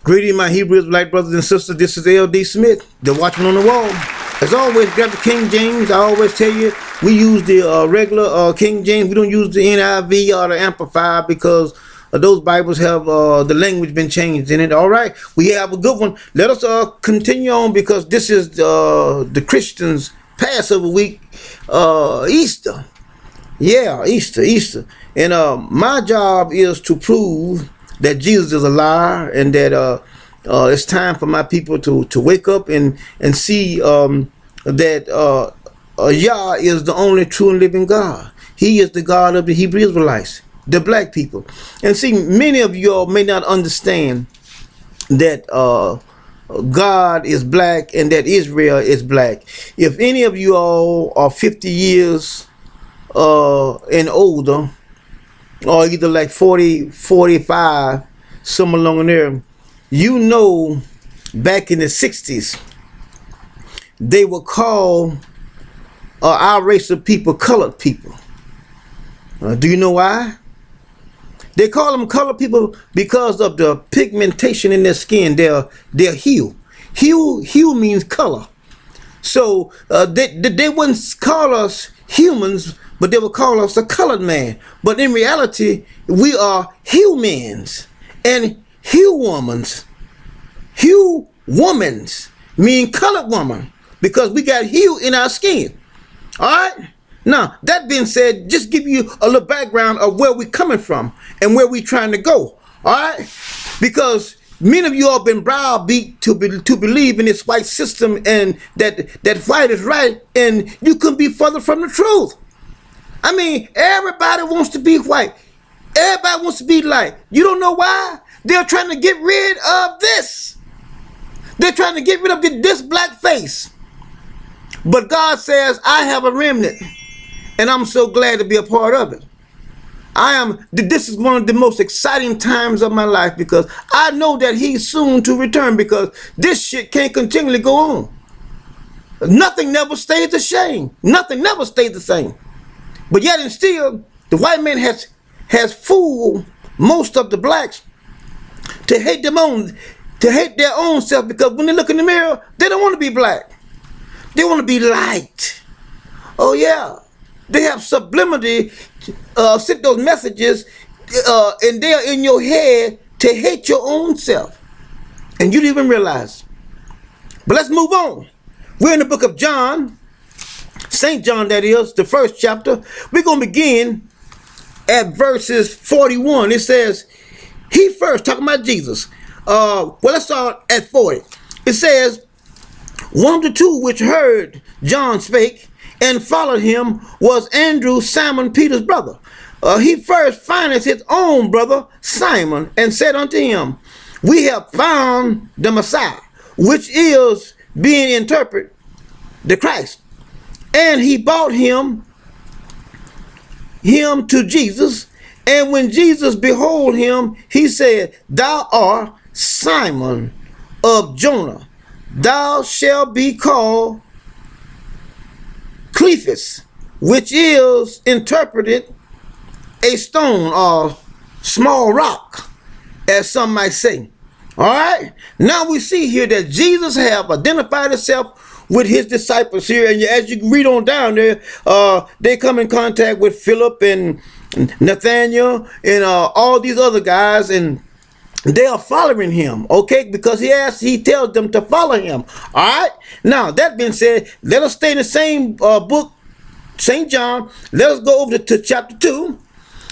Greeting my Hebrew Israelite brothers and sisters. This is L.D. Smith, the Watchman on the wall. As always, grab the King James. I always tell you, we use the regular King James. We don't use the NIV or the Amplified because those Bibles have the language been changed in it. All right, we have a good one. Let us continue on because this is the Christians' Passover week, Easter. Yeah, Easter. And my job is to prove that Jesus is a liar and that it's time for my people to wake up and see that Yah is the only true and living God. He is the God of the Hebrew Israelites, the black people. And see, many of you all may not understand that God is black and that Israel is black. If any of you all are 50 years and older, or either like 40, 45, somewhere along in there, you know, back in the 60s, they would call our race of people colored people. Do you know why? They call them colored people because of the pigmentation in their skin, their hue. Hue means color. So they wouldn't call us humans, but they would call us a colored man. But in reality, we are humans and humans. Humans mean colored woman because we got hue in our skin. All right? Now, that being said, just give you a little background of where we're coming from and where we're trying to go. All right? Because many of you all been browbeat to believe in this white system and that white is right, and you couldn't be further from the truth. I mean, everybody wants to be white. Everybody wants to be light. You don't know why? They're trying to get rid of this. They're trying to get rid of this black face. But God says, I have a remnant, and I'm so glad to be a part of it. This is one of the most exciting times of my life because I know that he's soon to return because this shit can't continually go on. Nothing never stays the same. Nothing never stays the same. But yet and still, the white man has fooled most of the blacks to hate their own self because when they look in the mirror, they don't want to be black. They want to be light. Oh yeah. They have subliminally sent those messages and they are in your head to hate your own self. And you didn't even realize. But let's move on. We're in the book of John. St. John, that is, the first chapter. We're going to begin at verses 41. It says, he first, talking about Jesus. Well, let's start at 40. It says, one of the two which heard John spake and followed him was Andrew, Simon Peter's brother. He first findeth his own brother Simon and said unto him, we have found the Messiah, which is, being interpreted, the Christ. And he brought him to Jesus. And when Jesus behold him, he said, thou art Simon of Jonah. Thou shalt be called Cephas, which is interpreted a stone or small rock, as some might say. All right. Now we see here that Jesus have identified himself with his disciples here, and as you read on down there, they come in contact with Philip and Nathaniel and all these other guys, and they are following him, okay, because he tells them to follow him. All right. Now that being said, let us stay in the same book, St. John. Let us go over to chapter 2,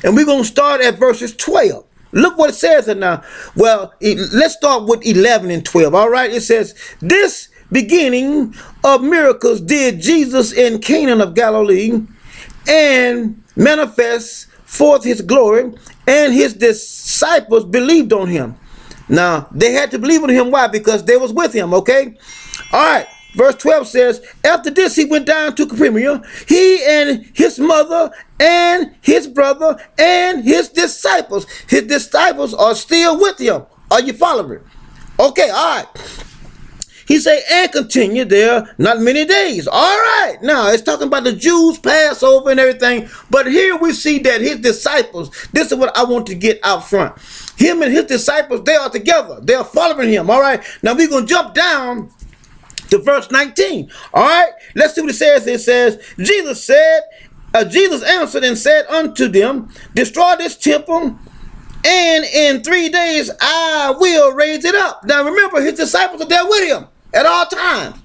and we're going to start at verses 12. Look what it says now. Well, let's start with 11 and 12. All right. It says, this beginning of miracles did Jesus in Cana of Galilee, and manifest forth his glory, and his disciples believed on him. Now, they had to believe on him. Why? Because they was with him, okay? All right. Verse 12 says, after this he went down to Capernaum, he and his mother and his brother and his disciples. His disciples are still with him. Are you following? Okay, all right. He said, and continue there not many days. All right. Now, it's talking about the Jews' Passover and everything. But here we see that his disciples, this is what I want to get out front. Him and his disciples, they are together. They are following him. All right. Now we're going to jump down to verse 19. All right. Let's see what it says. It says, Jesus answered and said unto them, destroy this temple, and in 3 days I will raise it up. Now remember, his disciples are there with him at all times.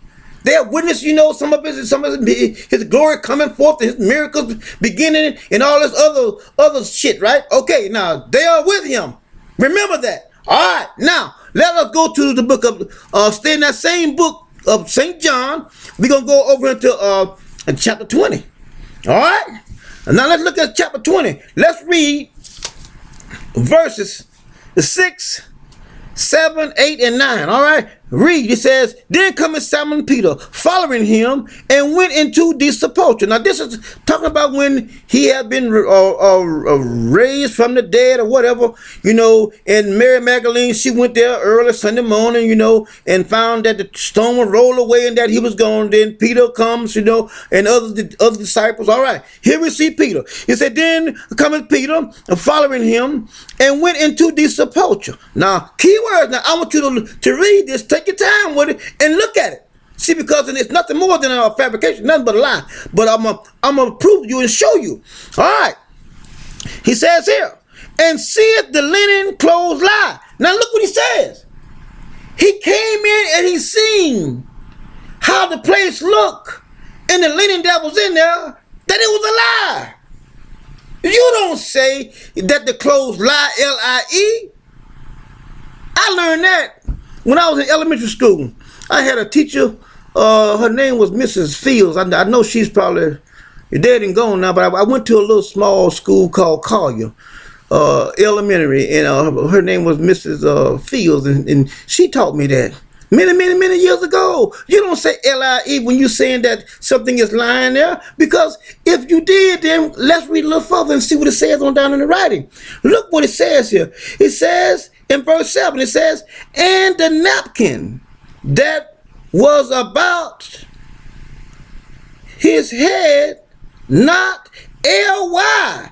They have witnessed, some of his glory coming forth, his miracles beginning, and all this other shit, right? Okay, now they are with him. Remember that. All right, now let us go to the book of, stay in that same book of St. John. We're going to go over into chapter 20. All right, and now let's look at chapter 20. Let's read verses 6, 7, 8, and 9. All right, read. It says, then cometh Simon Peter, following him, and went into the sepulchre. Now this is talking about when he had been raised from the dead or whatever, and Mary Magdalene, she went there early Sunday morning, and found that the stone would roll away and that he was gone. Then Peter comes, and other disciples. All right, here we see Peter. He said, then cometh Peter, following him, and went into the sepulchre. Now, key words. Now I want you to read this. Take your time with it and look at it. See, because it's nothing more than a fabrication, nothing but a lie. But I'm gonna prove you and show you. All right. He says here, and seeth the linen clothes lie. Now look what he says. He came in and he seen how the place looked, and the linen that was in there, that it was a lie. You don't say that the clothes lie, L-I-E. I learned that when I was in elementary school. I had a teacher, her name was Mrs. Fields. I know she's probably dead and gone now, but I went to a little small school called Collier Elementary, and her name was Mrs. Fields, and she taught me that many years ago. You don't say L-I-E when you're saying that something is lying there, because if you did, then let's read a little further and see what it says on down in the writing. Look what it says here. It says, in verse 7, it says, and the napkin that was about his head, not L-Y-I-N-G,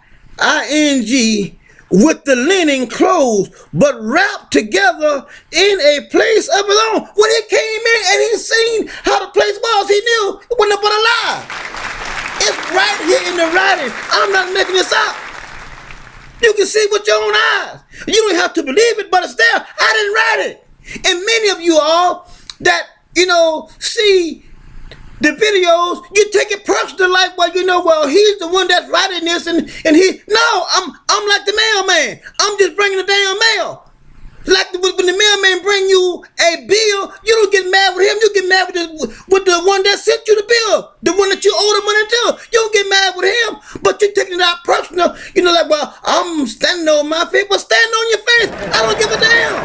with the linen clothes, but wrapped together in a place of his own. When he came in and he seen how the place was, he knew it wasn't but a lie. It's right here in the writing. I'm not making this up. You can see with your own eyes. You don't have to believe it, but it's there. I didn't write it. And many of you all that, see the videos, you take it personal, like, well, he's the one that's writing this, and he, no, I'm like the mailman. I'm just bringing the damn mail. Like when the mailman bring you a bill, you don't get mad with him. You get mad with the one that sent you the bill, the one that you owe the money to. You don't get mad with him, but you're taking it out personal. Like, well, I'm standing on my face. Well, stand on your face. I don't give a damn.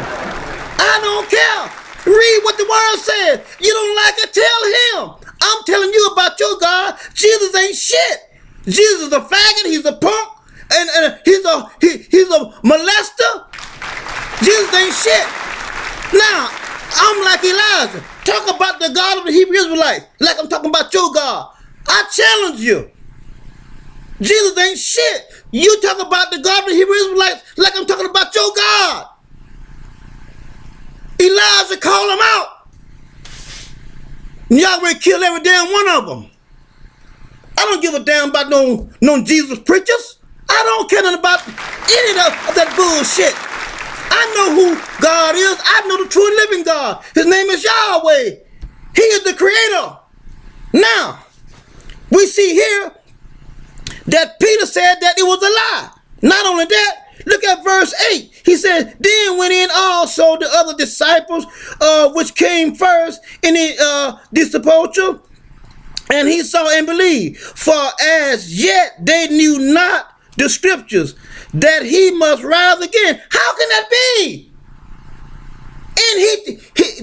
I don't care. Read what the word says. You don't like it, tell him. I'm telling you about your God. Jesus ain't shit. Jesus is a faggot. He's a punk, and he's a molester. Jesus ain't shit. Now, I'm like Elijah. Talk about the God of the Hebrew Israelites like I'm talking about your God. I challenge you. Jesus ain't shit. You talk about the God of the Hebrew Israelites like I'm talking about your God. Elijah called them out. Yahweh killed every damn one of them. I don't give a damn about no Jesus preachers. I don't care nothing about any of that bullshit. I know who God is. I know the true and living God. His name is Yahweh. He is the creator. Now, we see here that Peter said that it was a lie. Not only that, look at verse 8. He said, then went in also the other disciples, which came first in the sepulchre, and he saw and believed. For as yet they knew not the scriptures, that he must rise again. How can that be? And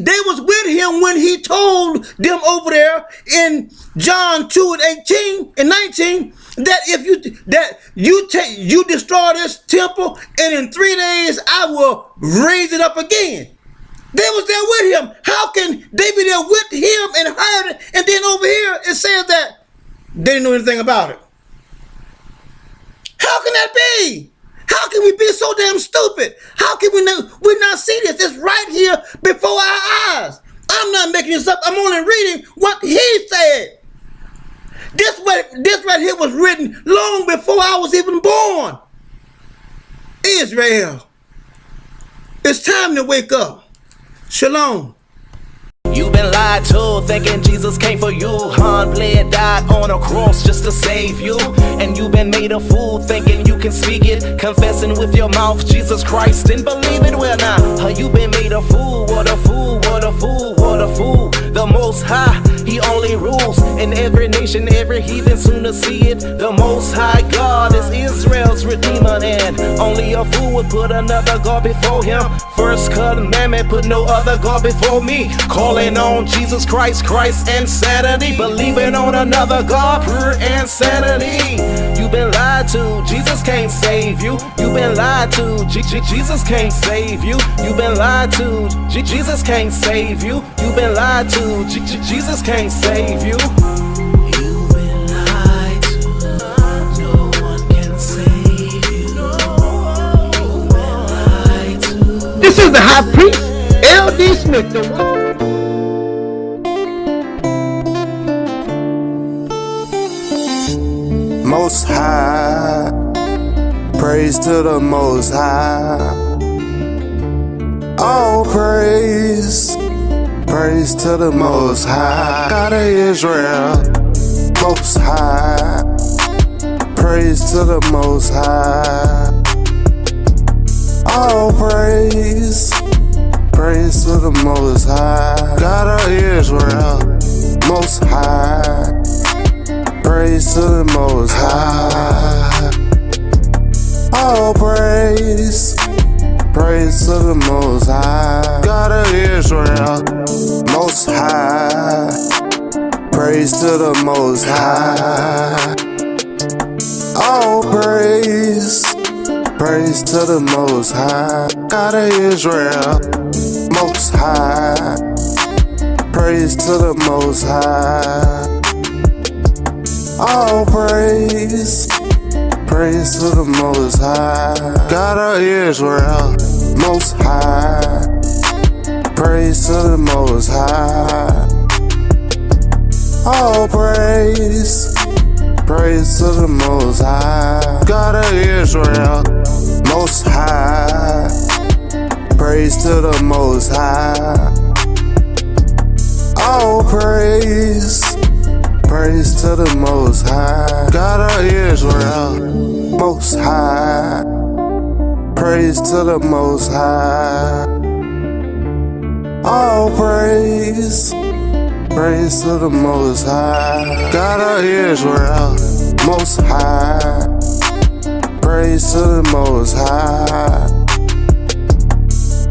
they was with him when he told them over there in John 2 and 18 and 19 that if you destroy this temple, and in 3 days I will raise it up again. They was there with him. How can they be there with him and heard it, and then over here it says that they didn't know anything about it? How can that be? How can we be so damn stupid? How can we not see this? It's right here before our eyes. I'm not making this up. I'm only reading what he said. This right here was written long before I was even born. Israel, it's time to wake up. Shalom. You've been lied to, thinking Jesus came for you. Bled, died on a cross just to save you. And you've been made a fool, thinking you can speak it, confessing with your mouth Jesus Christ and believe it. Well now, you've been made a fool. What a fool, what a fool, what a fool. The Most High, He only rules in every nation, every heathen soon to see it. The Most High God is Israel's Redeemer, and only a fool would put another God before Him. First commandment, put no other God before me. Calling on Jesus Christ, Christ insanity. Believing on another God, pure insanity. You've been lied to, Jesus can't save you. You've been lied to, Jesus can't save you. You've been lied to, Jesus can't save you. You've been lied to, Jesus can't save you. You've been lied to, no one can save you. You've been lied to. This is the high priest, L.D. Smith, the one. Most High, praise to the Most High. All praise, praise to the Most High. God of Israel, Most High, praise to the Most High. All praise, praise to the Most High. God of Israel, Most High, praise to the Most High. All praise, praise to the Most High. God of Israel, Most High, praise to the Most High. All praise, praise to the Most High. God of Israel, Most High, praise to the Most High. All praise, praise to the Most High. God of Israel, Most High, praise to the Most High. All praise, praise to the Most High. God of Israel, Most High, praise to the Most High. All praise, praise to the Most High. God of Israel, Most High, praise to the Most High. All praise, praise to the Most High. God of Israel, Most High, praise to the Most High.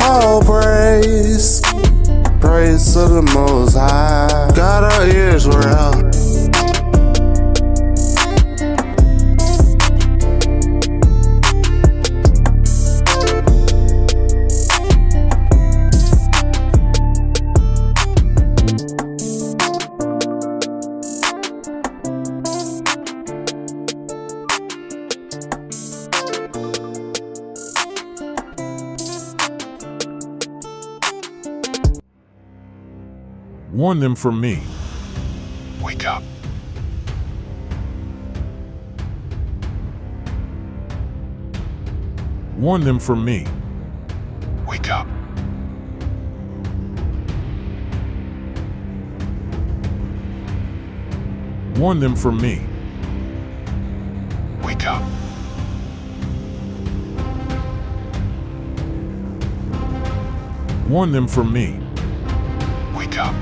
All praise, praise to the Most High. God of Israel. Warn them from me. Wake up. Warn them from me. Wake up. Warn them from me. Wake up. Warn them from me. Wake up.